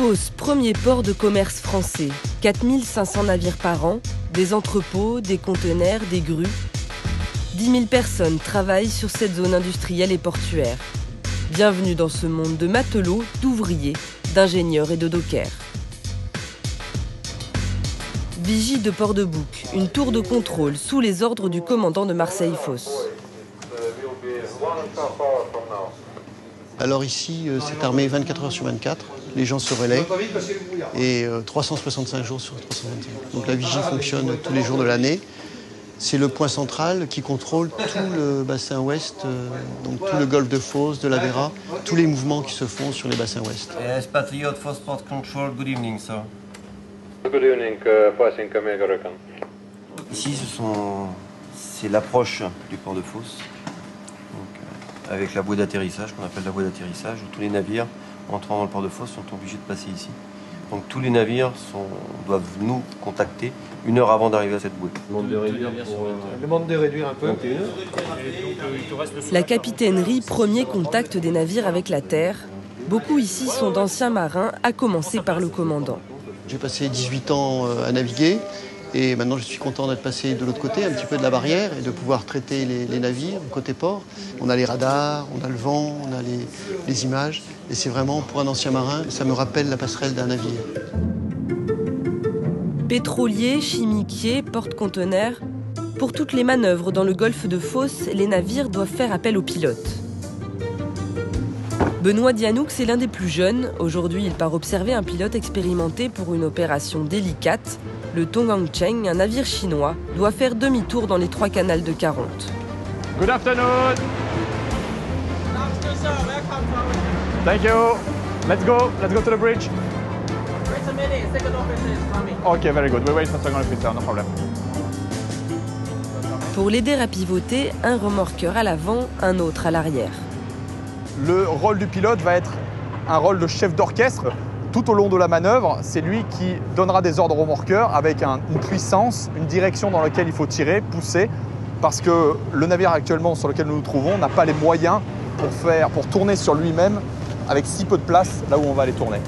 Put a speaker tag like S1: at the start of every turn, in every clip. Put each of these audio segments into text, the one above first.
S1: Fos, premier port de commerce français. 4500 navires par an, des entrepôts, des conteneurs, des grues. 10 000 personnes travaillent sur cette zone industrielle et portuaire. Bienvenue dans ce monde de matelots, d'ouvriers, d'ingénieurs et de dockers. Vigie de Port-de-Bouc, une tour de contrôle sous les ordres du commandant de Marseille-Fos.
S2: Alors ici, c'est armé 24 heures sur 24, les gens se relaient et 365 jours sur 365. Donc la vigie fonctionne tous les jours de l'année. C'est le point central qui contrôle tout le bassin ouest, donc tout le golfe de Fos, de la Vera, tous les mouvements qui se font sur les bassins ouest.
S3: Yes, Patriot Fos Port Control, good evening, sir.
S4: Good evening, passing American.
S3: Ici, c'est l'approche du port de Fos, donc, avec la voie d'atterrissage, qu'on appelle la voie d'atterrissage, où tous les navires entrant dans le port de Fos sont obligés de passer ici. Donc tous les navires doivent nous contacter 1 heure avant d'arriver à cette bouée.
S5: Demande de réduire un peu.
S1: La capitainerie, premier contact des navires avec la terre. Beaucoup ici sont d'anciens marins, à commencer par le commandant.
S2: J'ai passé 18 ans à naviguer et maintenant je suis content d'être passé de l'autre côté, un petit peu de la barrière, et de pouvoir traiter les navires côté port. On a les radars, on a le vent, on a les images. Et c'est vraiment, pour un ancien marin, ça me rappelle la passerelle d'un navire.
S1: Pétroliers, chimiquiers, porte-conteneurs. Pour toutes les manœuvres dans le golfe de Fos, les navires doivent faire appel aux pilotes. Benoît Dianoux est l'un des plus jeunes. Aujourd'hui, il part observer un pilote expérimenté pour une opération délicate. Le Tongang Cheng, un navire chinois, doit faire demi-tour dans les 3 canals de 40.
S6: Good afternoon. Thank you. Let's go to the bridge.
S7: Wait a minute, second officer is coming.
S6: Okay, very good. We wait for second officer, no problem.
S1: Pour l'aider à pivoter, un remorqueur à l'avant, un autre à l'arrière.
S6: Le rôle du pilote va être un rôle de chef d'orchestre. Tout au long de la manœuvre, c'est lui qui donnera des ordres au remorqueur avec une puissance, une direction dans laquelle il faut tirer, pousser, parce que le navire actuellement sur lequel nous nous trouvons n'a pas les moyens pour tourner sur lui-même avec si peu de place là où on va aller tourner.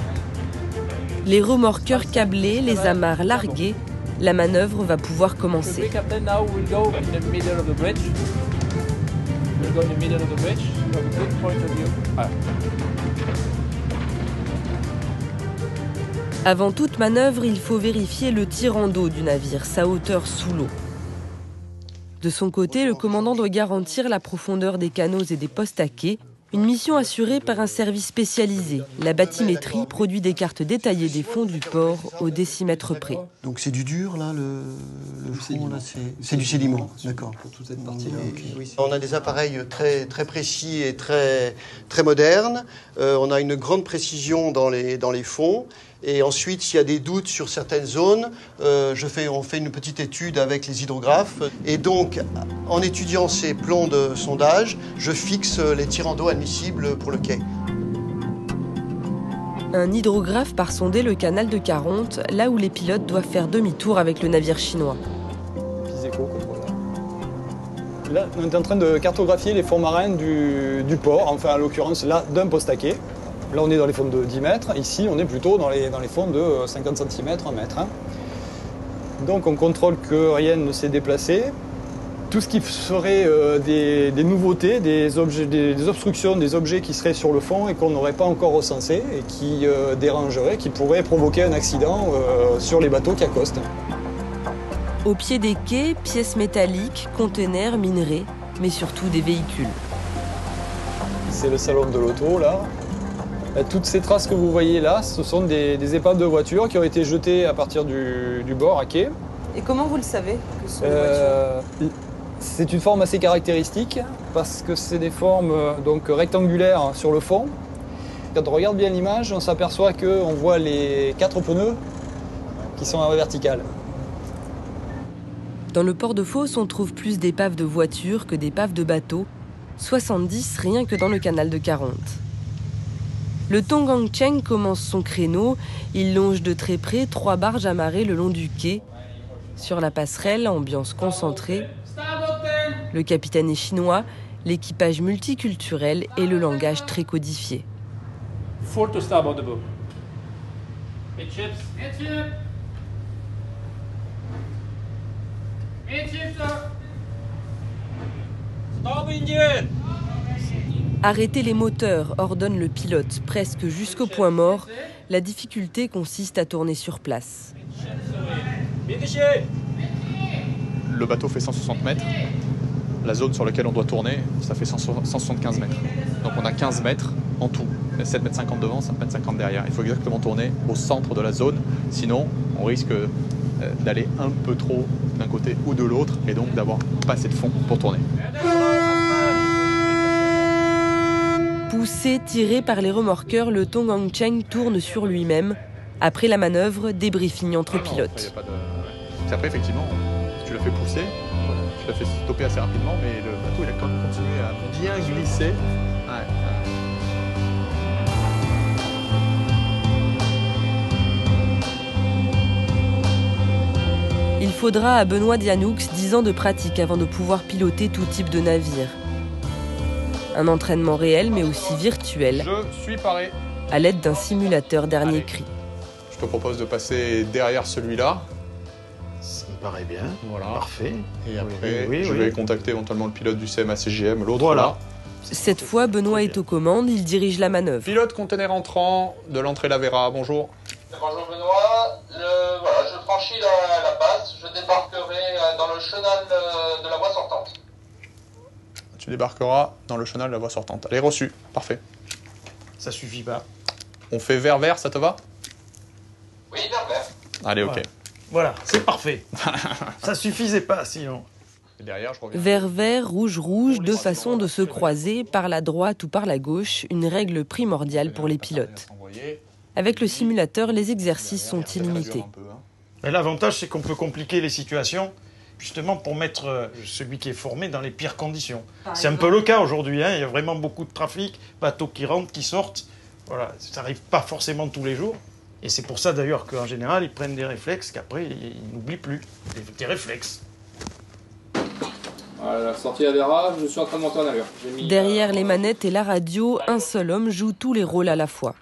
S1: Les remorqueurs câblés, les amarres larguées, la manœuvre va pouvoir commencer. Avant toute manœuvre, il faut vérifier le tirant d'eau du navire, sa hauteur sous l'eau. De son côté, le commandant doit garantir la profondeur des canaux et des postes à quai. Une mission assurée par un service spécialisé. La bathymétrie produit des cartes détaillées des fonds du port au décimètre près.
S2: Donc c'est du dur là, le fond là, c'est du sédiment, d'accord.
S5: Pour toute cette partie-là.
S2: Oui. On a des appareils très précis et très modernes. On a une grande précision dans les fonds. Et ensuite, s'il y a des doutes sur certaines zones, on fait une petite étude avec les hydrographes. Et donc, en étudiant ces plombs de sondage, je fixe les tirants d'eau admissibles pour le quai. Un
S1: hydrographe part sonder le canal de 40, là où les pilotes doivent faire demi-tour avec le navire chinois.
S8: Là, on est en train de cartographier les fonds marins du port, enfin, en l'occurrence, là, d'un poste à quai. Là, on est dans les fonds de 10 mètres. Ici, on est plutôt dans les fonds de 50 cm, 1 mètre. Donc, on contrôle que rien ne s'est déplacé. Tout ce qui serait des nouveautés, des obstructions, des objets qui seraient sur le fond et qu'on n'aurait pas encore recensés et qui dérangeraient, qui pourraient provoquer un accident sur les bateaux qui accostent.
S1: Au pied des quais, pièces métalliques, containers, minerais, mais surtout des véhicules.
S8: C'est le salon de l'auto, là. Toutes ces traces que vous voyez là, ce sont des épaves de voitures qui ont été jetées à partir du bord à quai.
S1: Et comment vous le savez que ce sont des voitures ?
S8: C'est une forme assez caractéristique parce que c'est des formes donc rectangulaires sur le fond. Quand on regarde bien l'image, on s'aperçoit qu'on voit les 4 pneus qui sont à la verticale.
S1: Dans le port de Fos, on trouve plus d'épaves de voitures que d'épaves de bateaux. 70 rien que dans le canal de 40. Le Tongang Cheng commence son créneau. Il longe de très près 3 barges amarrées le long du quai. Sur la passerelle, ambiance concentrée. Le capitaine est chinois, l'équipage multiculturel et le langage très codifié.
S9: Full to starboard the bow.
S1: Arrêter les moteurs, ordonne le pilote, presque jusqu'au point mort. La difficulté consiste à tourner sur place.
S6: Le bateau fait 160 mètres. La zone sur laquelle on doit tourner, ça fait 175 mètres. Donc on a 15 mètres en tout. 7,50 mètres devant, 5,50 mètres derrière. Il faut exactement tourner au centre de la zone. Sinon, on risque d'aller un peu trop d'un côté ou de l'autre et donc d'avoir pas assez de fond pour tourner.
S1: Poussé, tiré par les remorqueurs, le Tongang Cheng tourne sur lui-même. Après la manœuvre, débriefing entre pilotes.
S6: Après, effectivement, tu l'as fait pousser, tu l'as fait stopper assez rapidement, mais le bateau il a quand même continué à bien glisser.
S1: Il faudra à Benoît Dianoux 10 ans de pratique avant de pouvoir piloter tout type de navire. Un entraînement réel mais aussi virtuel,
S6: Je suis paré.
S1: à l'aide d'un simulateur dernier cri.
S6: Je te propose de passer derrière celui-là.
S5: Ça me paraît bien.
S6: Voilà.
S5: Parfait.
S6: Et après,
S5: Oui,
S6: je vais contacter éventuellement le pilote du CMA-CGM, l'autre
S5: Voilà.
S6: là.
S1: Cette fois, Benoît est aux commandes, il dirige la manœuvre.
S6: Pilote conteneur entrant de l'entrée Lavera, bonjour.
S9: Bonjour Benoît, voilà, je franchis la passe, je débarquerai dans le chenal de la voie sortante.
S6: Tu débarqueras dans le chenal de la voie sortante. Allez, reçu. Parfait.
S5: Ça suffit pas.
S6: On fait vert-vert, ça te va?
S9: Oui, vert.
S6: Allez, ok.
S5: Voilà, c'est parfait. Ça suffisait pas sinon.
S6: Et derrière, je reviens.
S1: Vert-vert, rouge-rouge, deux façons de se croiser, par la droite ou par la gauche, une règle primordiale pour les pilotes. Avec le simulateur, les exercices sont illimités.
S5: Mais l'avantage, c'est qu'on peut compliquer les situations, justement pour mettre celui qui est formé dans les pires conditions. C'est un peu le cas aujourd'hui, hein. Il y a vraiment beaucoup de trafic, bateaux qui rentrent, qui sortent. Voilà, ça n'arrive pas forcément tous les jours. Et c'est pour ça d'ailleurs qu'en général, ils prennent des réflexes qu'après, ils n'oublient plus. Des réflexes.
S10: Voilà, sortie à Vera, je suis en train de monter en navire.
S1: Derrière les manettes et la radio, un seul homme joue tous les rôles à la fois.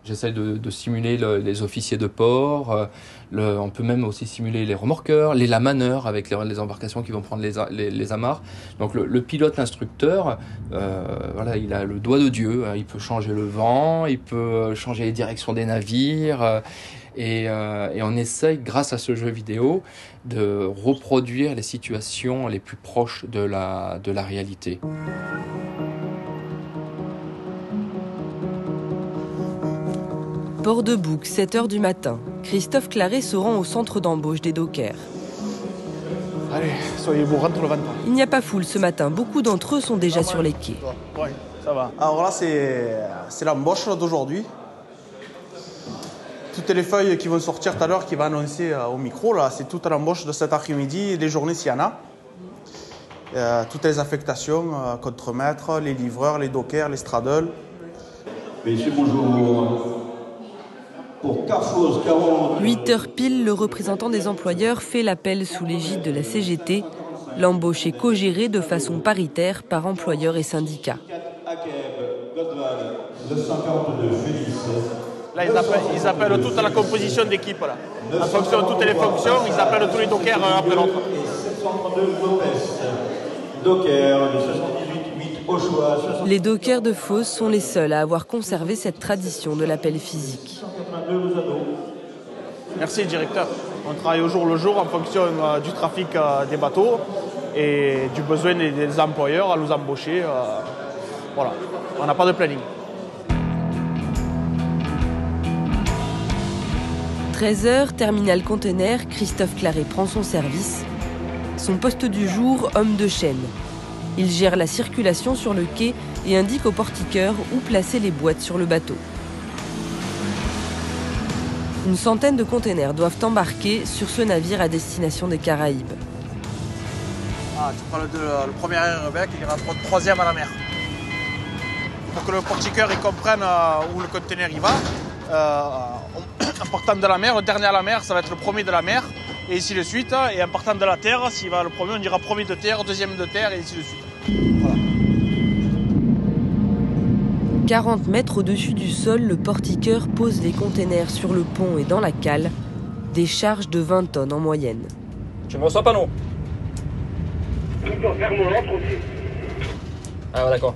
S10: J'essaie de simuler les officiers de port, on peut même aussi simuler les remorqueurs, les lamaneurs avec les embarcations qui vont prendre les amarres. Donc le pilote, l'instructeur, voilà, il a le doigt de Dieu, il peut changer le vent, il peut changer les directions des navires. Et on essaye, grâce à ce jeu vidéo, de reproduire les situations les plus proches de la réalité.
S1: Port de Bouc, 7h du matin. Christophe Claret se rend au centre d'embauche des dockers.
S6: Allez, soyez beaux, rentre le ventre.
S1: Il n'y a pas foule ce matin, beaucoup d'entre eux sont déjà sur les quais.
S6: Oui, ça va.
S11: Alors là, c'est l'embauche d'aujourd'hui. Toutes les feuilles qui vont sortir tout à l'heure, qui vont annoncer au micro, là, c'est toute l'embauche de cet après-midi, les journées s'il y en a. Toutes les affectations, contremaîtres, les livreurs, les dockers, les straddles.
S12: Messieurs, bonjour. Pour Carrefour 40.
S1: 8h pile, le représentant des employeurs fait l'appel sous l'égide de la CGT. L'embauche est co-gérée de façon paritaire par employeurs et syndicats.
S13: Là, ils appellent toute la composition d'équipe. En fonction de toutes les fonctions, ils appellent tous les dockers après l'autre.
S1: Les dockers de Fos sont les seuls à avoir conservé cette tradition de l'appel physique.
S13: Merci, directeur. On travaille au jour le jour en fonction du trafic des bateaux et du besoin des employeurs à nous embaucher. Voilà, on n'a pas de planning.
S1: 13h, terminal conteneur, Christophe Claret prend son service. Son poste du jour, homme de chaîne. Il gère la circulation sur le quai et indique aux portiqueurs où placer les boîtes sur le bateau. Une centaine de containers doivent embarquer sur ce navire à destination des Caraïbes.
S11: Tu prends le premier aérobag, il ira le troisième à la mer.
S13: Pour que le portiqueur il comprenne où le conteneur il va, en partant de la mer, le dernier à la mer, ça va être le premier de la mer, et ainsi de suite. Et en partant de la terre, s'il va le premier, on dira premier de terre, deuxième de terre, et ainsi de suite. Voilà.
S1: 40 mètres au-dessus du sol, le portiqueur pose les containers sur le pont et dans la cale, des charges de 20 tonnes en moyenne.
S14: Tu me reçois pas, non?
S15: Tu peux faire mon l'autre aussi.
S14: Ah ouais, d'accord.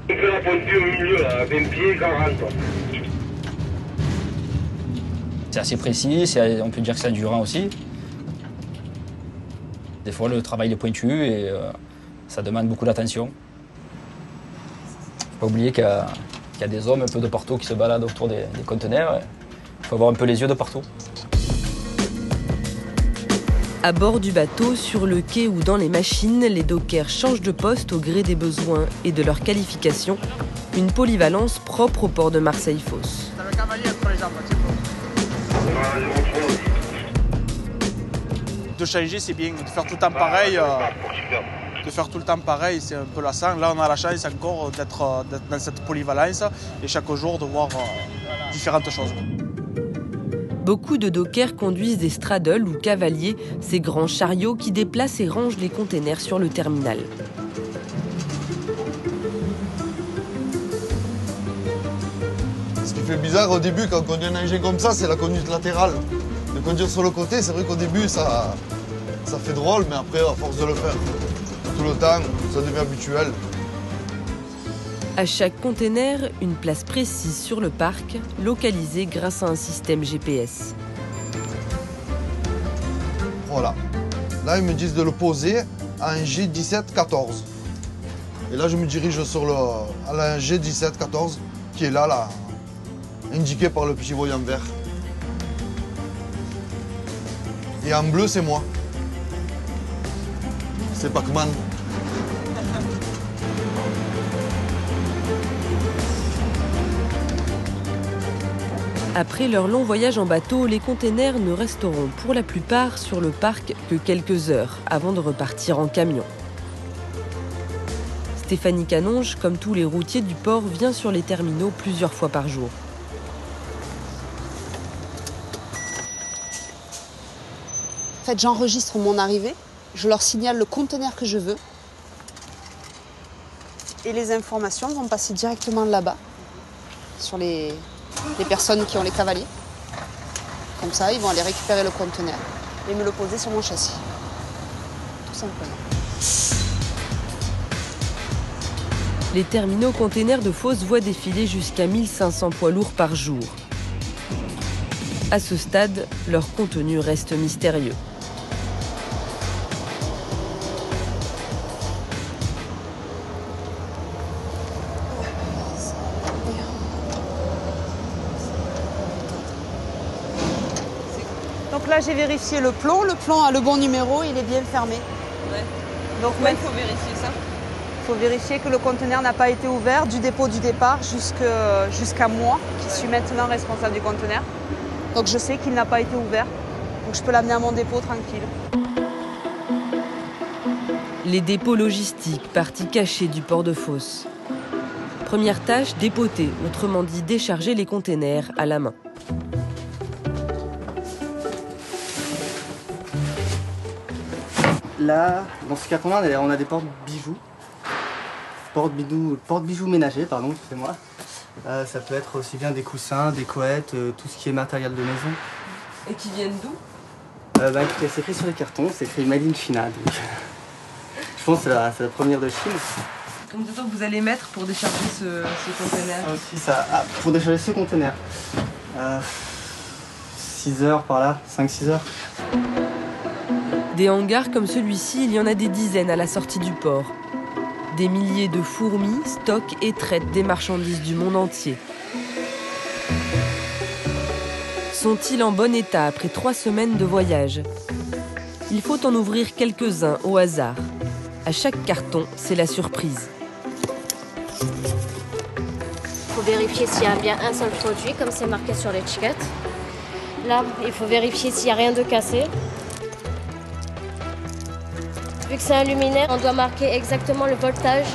S15: On fait la pointue au milieu, là, 20 pieds, 40.
S14: C'est assez précis, on peut dire que c'est endurant aussi. Des fois, le travail est pointu et ça demande beaucoup d'attention. Faut pas oublier qu'il y a des hommes un peu de partout qui se baladent autour des conteneurs. Il faut avoir un peu les yeux de partout.
S1: À bord du bateau, sur le quai ou dans les machines, les dockers changent de poste au gré des besoins et de leur qualification. Une polyvalence propre au port de Marseille-Fos.
S13: De changer, c'est bien. De faire tout le temps pareil, c'est un peu lassant. Là, on a la chance encore d'être dans cette polyvalence et chaque jour de voir différentes choses.
S1: Beaucoup de dockers conduisent des straddles ou cavaliers, ces grands chariots qui déplacent et rangent les containers sur le terminal.
S16: Ce qui fait bizarre au début quand on conduit un engin comme ça, c'est la conduite latérale. De conduire sur le côté, c'est vrai qu'au début ça fait drôle, mais après à force de le faire tout le temps, ça devient habituel.
S1: À chaque container, une place précise sur le parc, localisée grâce à un système GPS.
S16: Voilà. Là, ils me disent de le poser à un G17-14. Et là, je me dirige sur un G17-14 qui est là, indiqué par le petit voyant vert. Et en bleu, c'est moi. C'est Pac-Man.
S1: Après leur long voyage en bateau, les containers ne resteront pour la plupart sur le parc que quelques heures avant de repartir en camion. Stéphanie Canonge, comme tous les routiers du port, vient sur les terminaux plusieurs fois par jour.
S17: En fait, j'enregistre mon arrivée, je leur signale le conteneur que je veux et les informations vont passer directement là-bas sur les personnes qui ont les cavaliers. Comme ça, ils vont aller récupérer le conteneur et me le poser sur mon châssis. Tout simplement.
S1: Les terminaux containers de Fos voient défiler jusqu'à 1500 poids lourds par jour. À ce stade, leur contenu reste mystérieux.
S17: Donc là, j'ai vérifié le plomb. Le plomb a le bon numéro, il est bien fermé.
S1: Ouais.
S17: Donc
S1: il faut vérifier ça.
S17: Il faut vérifier que le conteneur n'a pas été ouvert du dépôt du départ jusqu'à moi, qui suis maintenant responsable du conteneur. Donc je sais qu'il n'a pas été ouvert. Donc je peux l'amener à mon dépôt tranquille.
S1: Les dépôts logistiques, partie cachée du port de Fos. Première tâche, dépoter, autrement dit décharger les containers à la main.
S18: Là, dans ce carton-là, on a des porte-bijoux. Porte-bijoux ménagers, pardon, excusez-moi. Ça peut être aussi bien des coussins, des couettes, tout ce qui est matériel de maison.
S1: Et qui viennent d'où?
S18: Écoutez, c'est écrit sur les cartons, c'est écrit Made in China. Donc, je pense que c'est la première de Chine.
S1: Combien de temps vous allez mettre pour décharger ce conteneur?
S18: Pour décharger ce conteneur 6 heures par là, 5-6 heures.
S1: Des hangars comme celui-ci, il y en a des dizaines à la sortie du port. Des milliers de fourmis stockent et traitent des marchandises du monde entier. Sont-ils en bon état après 3 semaines de voyage? Il faut en ouvrir quelques-uns au hasard. À chaque carton, c'est la surprise.
S19: Il faut vérifier s'il y a bien un seul produit, comme c'est marqué sur l'étiquette. Là, il faut vérifier s'il n'y a rien de cassé. Vu que c'est un luminaire, on doit marquer exactement le voltage.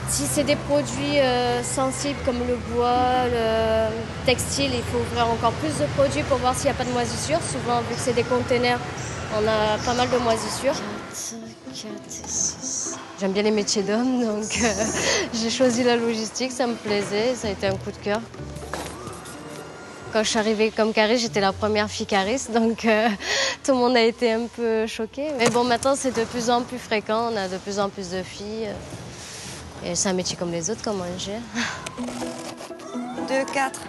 S19: Si c'est des produits sensibles comme le bois, le textile, il faut ouvrir encore plus de produits pour voir s'il n'y a pas de moisissures. Souvent, vu que c'est des containers, on a pas mal de moisissures. 4, 6. J'aime bien les métiers d'hommes, donc j'ai choisi la logistique, ça me plaisait, ça a été un coup de cœur. Quand je suis arrivée comme cariste, j'étais la première fille cariste, donc tout le monde a été un peu choqué. Mais bon, maintenant c'est de plus en plus fréquent, on a de plus en plus de filles. Et c'est un métier comme les autres, comme on gère.
S20: 2, 4.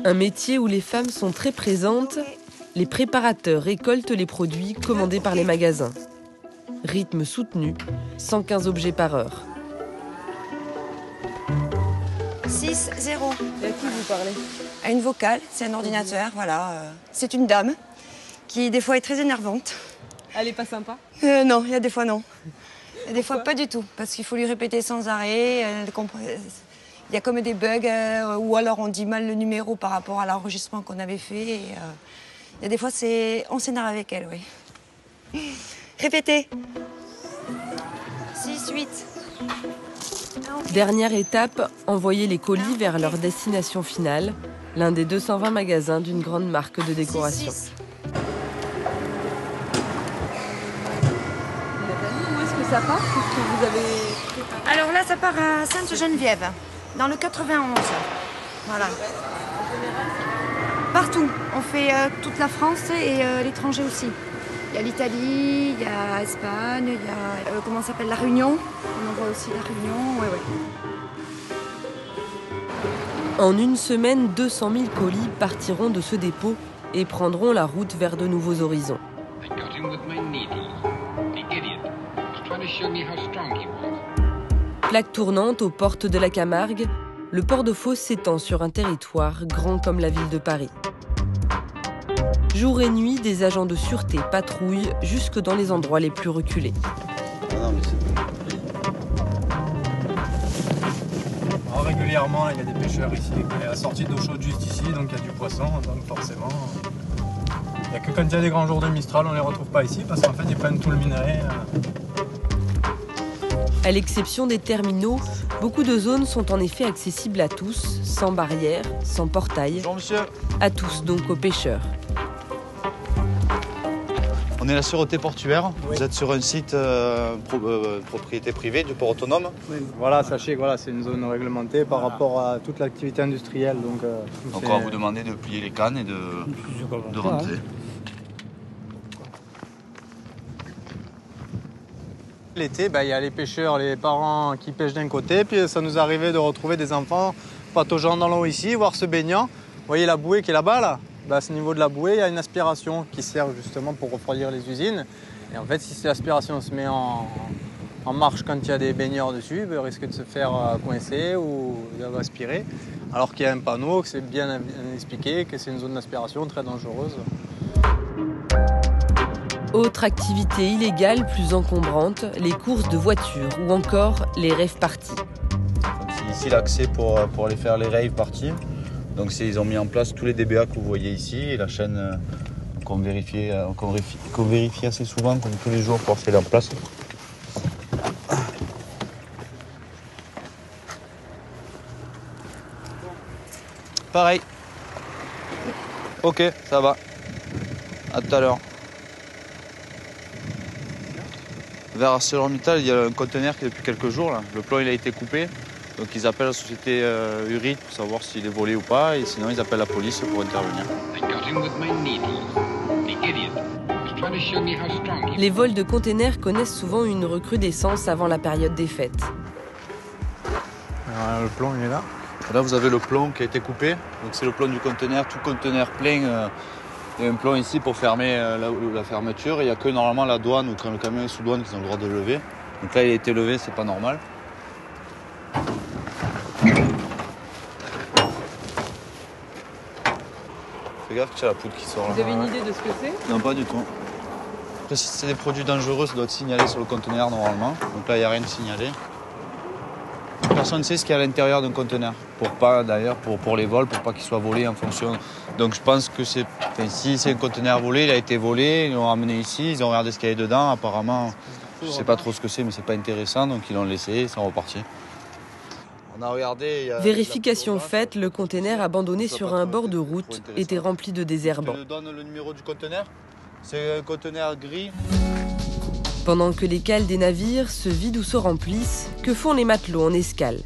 S1: Un métier où les femmes sont très présentes, les préparateurs récoltent les produits commandés par les magasins. Rythme soutenu, 115 objets par heure.
S20: 6, 0.
S1: Et à qui vous parlez?
S20: À une vocale, c'est un ordinateur, voilà. C'est une dame qui, des fois, est très énervante.
S1: Elle est pas sympa?
S20: Non, il y a des fois, non. Il y a des fois, pas du tout, parce qu'il faut lui répéter sans arrêt. Il y a comme des bugs, ou alors on dit mal le numéro par rapport à l'enregistrement qu'on avait fait. Et, il y a des fois, on s'énerve avec elle, oui. Répétez. 6, 8.
S1: Dernière étape, envoyer les colis vers leur destination finale, l'un des 220 magasins d'une grande marque de décoration.
S20: 6, 6.
S1: Où est-ce que ça part? Qu'est-ce que vous avez...
S20: Alors là, ça part à Sainte-Geneviève, dans le 91. Voilà. Partout. On fait toute la France et l'étranger aussi. Il y a l'Italie, il y a l'Espagne, il y a comment ça s'appelle, la Réunion. On envoie aussi la Réunion, ouais.
S1: En une semaine, 200 000 colis partiront de ce dépôt et prendront la route vers de nouveaux horizons. Plaque tournante aux portes de la Camargue, le port de Fos s'étend sur un territoire grand comme la ville de Paris. Jour et nuit, des agents de sûreté patrouillent jusque dans les endroits les plus reculés.
S6: Alors, régulièrement, il y a des pêcheurs ici. Il y a la sortie d'eau chaude juste ici, donc il y a du poisson, donc forcément. Il n'y a que quand il y a des grands jours de Mistral, on ne les retrouve pas ici, parce qu'en fait, ils prennent tout le minerai.
S1: À l'exception des terminaux, beaucoup de zones sont en effet accessibles à tous, sans barrière, sans portail.
S16: Bonjour monsieur.
S1: À tous, donc aux pêcheurs.
S16: On est la sûreté portuaire. Oui. Vous êtes sur un site propriété privée du port autonome.
S8: Oui. Voilà, sachez que c'est une zone réglementée par rapport à toute l'activité industrielle. Donc
S16: on va vous demander de plier les cannes et de rentrer.
S8: L'été, il y a les pêcheurs, les parents qui pêchent d'un côté, puis ça nous arrivait de retrouver des enfants pataugeant dans l'eau ici, voire se baignant. Vous voyez la bouée qui est là-bas, là? À ce niveau de la bouée, il y a une aspiration qui sert justement pour refroidir les usines. Et en fait, si l'aspiration se met en marche quand il y a des baigneurs dessus, il risque de se faire coincer ou d'aspirer. Alors qu'il y a un panneau, que c'est bien expliqué, que c'est une zone d'aspiration très dangereuse.
S1: Autre activité illégale plus encombrante, les courses de voitures ou encore les rave parties.
S16: C'est ici l'accès pour aller faire les rave parties. Donc ils ont mis en place tous les DBA que vous voyez ici et la chaîne qu'on vérifie assez souvent, comme tous les jours pour faire en place. Pareil. Ok, ça va. À tout à l'heure. Vers ArcelorMittal, il y a un conteneur qui depuis quelques jours, là. Le plan il a été coupé. Donc ils appellent la société Urit pour savoir s'il est volé ou pas, et sinon ils appellent la police pour intervenir.
S1: Les vols de containers connaissent souvent une recrudescence avant la période des fêtes.
S8: Alors, le plomb il est là.
S16: Là vous avez le plomb qui a été coupé, donc c'est le plomb du conteneur, tout conteneur plein. Il y a un plomb ici pour fermer la fermeture, et il n'y a que normalement la douane ou quand le camion est sous douane qu'ils ont le droit de le lever. Donc là il a été levé, c'est pas normal. Fais gaffe qu'il y a la poudre qui sort là.
S1: Vous avez une idée de ce que c'est?
S16: Non, pas du tout. Après, si c'est des produits dangereux, ça doit être signalé sur le conteneur normalement. Donc là, il n'y a rien de signalé. Personne ne sait ce qu'il y a à l'intérieur d'un conteneur. Pour les vols, pour pas qu'ils soient volés en fonction. Donc je pense que si c'est un conteneur volé, il a été volé, ils l'ont ramené ici, ils ont regardé ce qu'il y avait dedans. Apparemment, je ne sais pas trop ce que c'est, mais c'est pas intéressant, donc ils l'ont laissé, ils sont repartis. On a regardé,
S1: Vérification faite, le conteneur abandonné sur un bord de route était rempli de désherbants.
S16: Je te donne le numéro du conteneur. C'est un conteneur gris.
S1: Pendant que les cales des navires se vident ou se remplissent, que font les matelots en escale?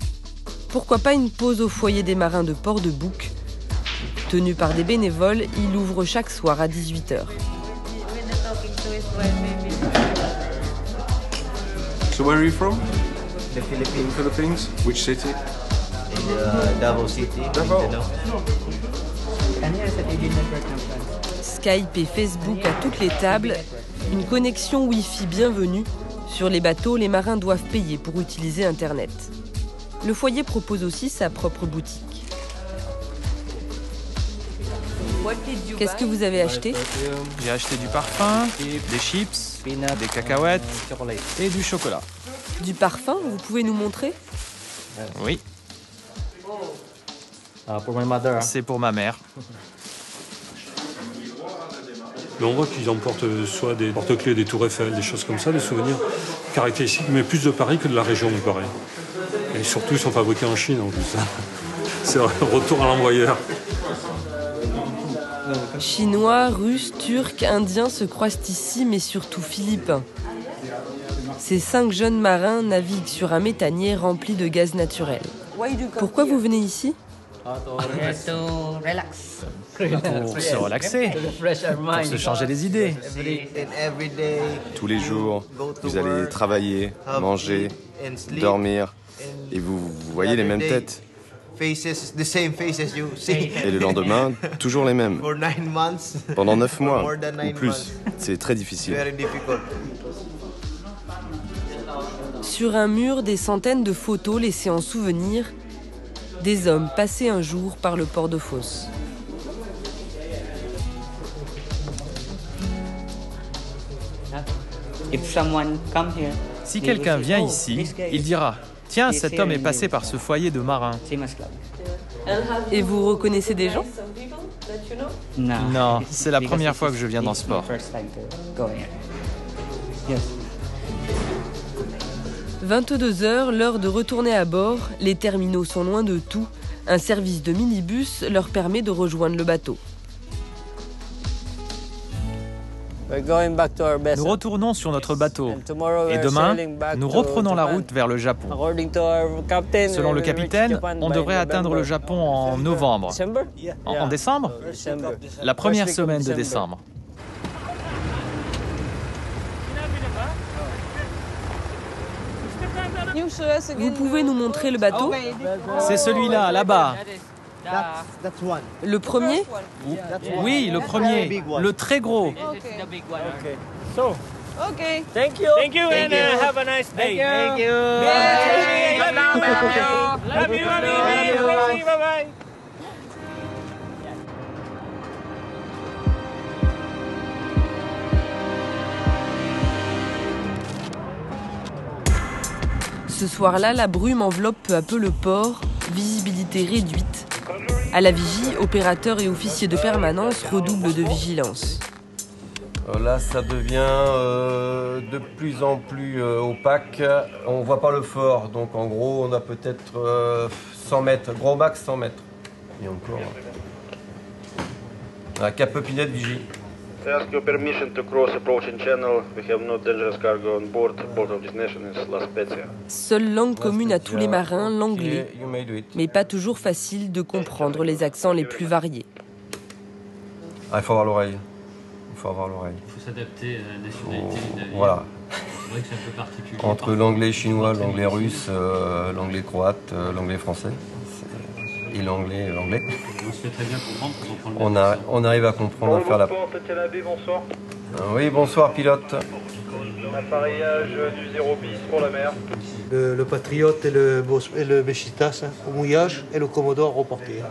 S1: Pourquoi pas une pause au foyer des marins de Port-de-Bouc? Tenu par des bénévoles, il ouvre chaque soir à 18 h.
S21: So where are you from?
S22: The Philippines.
S21: Philippines. Which city?
S22: Davao City.
S21: Davao.
S1: Skype et Facebook à toutes les tables, une connexion Wi-Fi bienvenue. Sur les bateaux, les marins doivent payer pour utiliser Internet. Le foyer propose aussi sa propre boutique. Qu'est-ce que vous avez acheté?
S6: J'ai acheté du parfum, des chips, des cacahuètes et du chocolat.
S1: Du parfum, vous pouvez nous montrer?
S6: Oui.
S18: Pour ma mère.
S6: C'est pour ma mère.
S23: Mais on voit qu'ils emportent soit des porte-clés, des tours Eiffel, des choses comme ça, des souvenirs caractéristiques, mais plus de Paris que de la région de Paris. Et surtout, ils sont fabriqués en Chine en plus. C'est un retour à l'envoyeur.
S1: Chinois, Russes, Turcs, Indiens se croisent ici, mais surtout Philippins. Ces 5 jeunes marins naviguent sur un méthanier rempli de gaz naturel. Pourquoi vous venez ici?
S18: Pour se relaxer, pour se changer les idées.
S3: Tous les jours, vous allez travailler, manger, dormir, et vous voyez les mêmes têtes. Et le lendemain, toujours les mêmes. Pendant 9 mois, ou plus. C'est très difficile.
S1: Sur un mur, des centaines de photos laissées en souvenir des hommes passés un jour par le port de Fos.
S6: Si quelqu'un vient ici, il dira « Tiens, cet homme est passé par ce foyer de marins. »
S1: Et vous reconnaissez des gens?
S6: Non, c'est la première fois que je viens dans ce port.
S1: 22 h, l'heure de retourner à bord. Les terminaux sont loin de tout. Un service de minibus leur permet de rejoindre le bateau.
S6: Nous retournons sur notre bateau et demain, nous reprenons la route vers le Japon. Selon le capitaine, on devrait atteindre le Japon en novembre. En décembre? La première semaine de décembre.
S1: Vous pouvez nous montrer le bateau?
S6: C'est celui-là, là-bas.
S1: Le premier?
S6: Oui, le premier. Le très gros.
S7: Okay. Thank you. Thank you, and have a nice day. Thank you. Love you. Bye bye.
S1: Ce soir-là, la brume enveloppe peu à peu le port, visibilité réduite. À la vigie, opérateurs et officiers de permanence redoublent de vigilance.
S3: Là, ça devient de plus en plus opaque. On ne voit pas le fort, donc en gros, on a peut-être 100 mètres, gros max 100 mètres. Et encore. Cap Epinette, vigie.
S4: I ask your permission to cross approaching channel. We have no dangerous cargo on board. Port of destination is La Spezia.
S1: Seule langue commune à tous les marins, l'anglais. Mais pas toujours facile de comprendre les accents les plus variés.
S3: Ah, il faut avoir l'oreille. Il faut
S24: s'adapter à la nationalité du navire.
S3: Voilà.
S24: C'est vrai que c'est un peu particulier.
S3: Entre l'anglais chinois, l'anglais russe, l'anglais croate, l'anglais français. Et l'anglais.
S24: On se fait très bien comprendre quand on prend le bateau.
S3: On arrive à comprendre, à faire la...
S4: Bonsoir.
S3: Oui, bonsoir pilote.
S4: Appareillage du 0 bis pour la mer.
S2: Le Patriote et le Bechitas au mouillage et le Commodore reporté.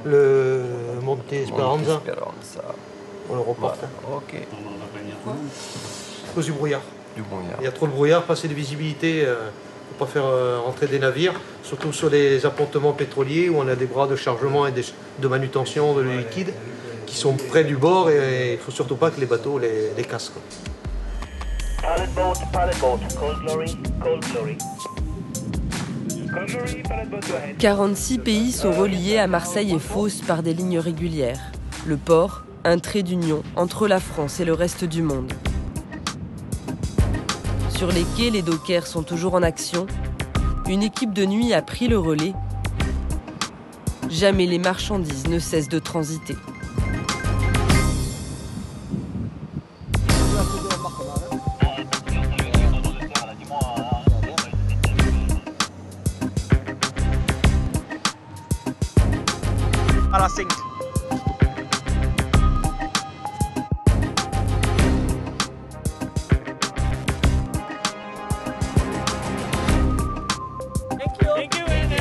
S2: Le Monte Esperanza, on le reporte.
S3: Voilà. Ok.
S2: À cause du brouillard. Il y a trop de brouillard, pas assez de visibilité. Pour ne pas faire rentrer des navires, surtout sur les appontements pétroliers où on a des bras de chargement et de manutention de liquide qui sont près du bord et il ne faut surtout pas que les bateaux les cassent.
S1: 46 pays sont reliés à Marseille et Fos par des lignes régulières. Le port, un trait d'union entre la France et le reste du monde. Sur les quais, les dockers sont toujours en action. Une équipe de nuit a pris le relais. Jamais les marchandises ne cessent de transiter.
S13: À la 5.
S7: Thank you, and